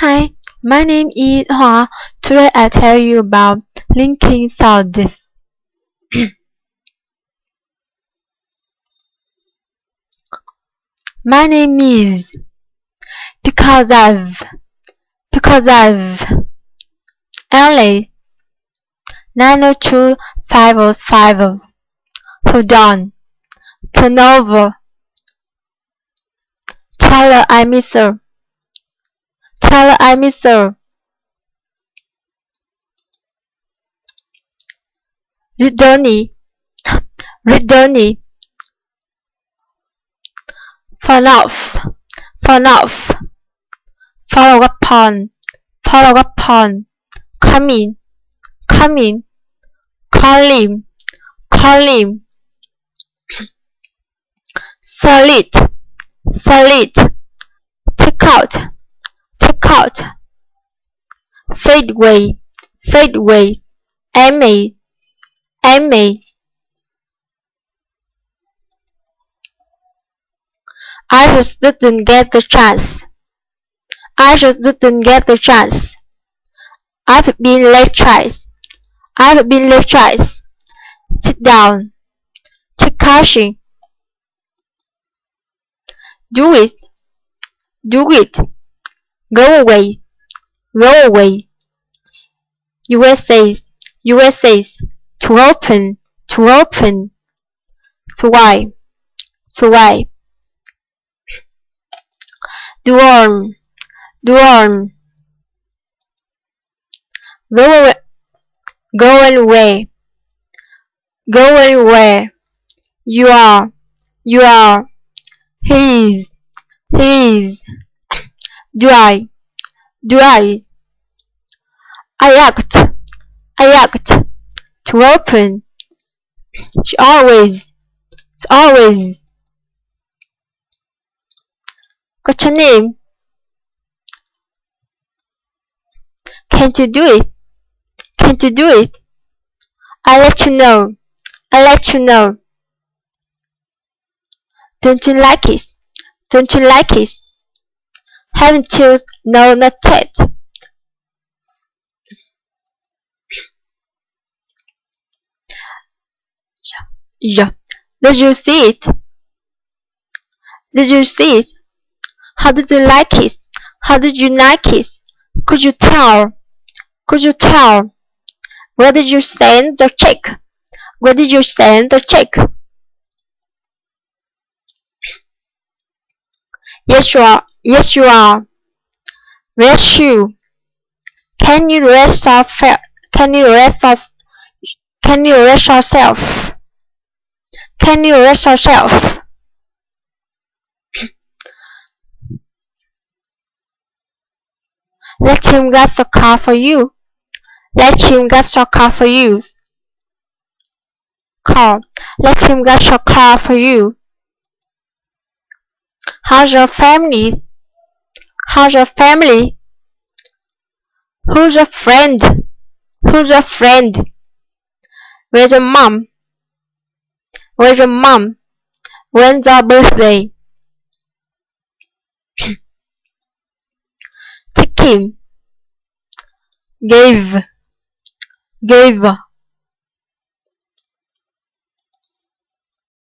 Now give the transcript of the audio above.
Hi, my name is Hua. Today I tell you about linking sounds. My name is because I've only 902-505. Hold on. Turn over. Tell her I miss her. Tell her I miss her. Redoni. Redoni. Fall off. Fall off. Follow upon. Follow upon. Come in. Come in. Call him. Call him. Solid. Solid. Take out. Take out. Fade away. Fade away. Amy. Amy. I just didn't get the chance. I just didn't get the chance. I've been late twice. I've been late twice. Sit down. Take caution. Do it. Do it. Go away. Go away. USA. USA. To open. To open. Swipe. Swipe. Dorm. Dorm. Go away. Go away. Go away. You are. You are. He is. He is. Do I? Do I? I act. I act. To open. She always. It's always. What's your name? Can't you do it? Can't you do it? I'll let you know. I'll let you know. Don't you like it? Don't you like it? Haven't you? No, not yet. Yeah. Did you see it? Did you see it? How did you like it? How did you like it? Could you tell? Could you tell? Where did you send the check? Where did you send the check? Yes, you are. Yes, you are. Where's you? Can you rest off? Can you rest off? Can you rest yourself? Can you rest yourself? Let him get the car for you. Let him get your car for you. Car. Let him get your car for you. How's your family? How's your family? Who's your friend? Who's your friend? Where's your mom? Where's your mom? When's your birthday? Take him. Gave.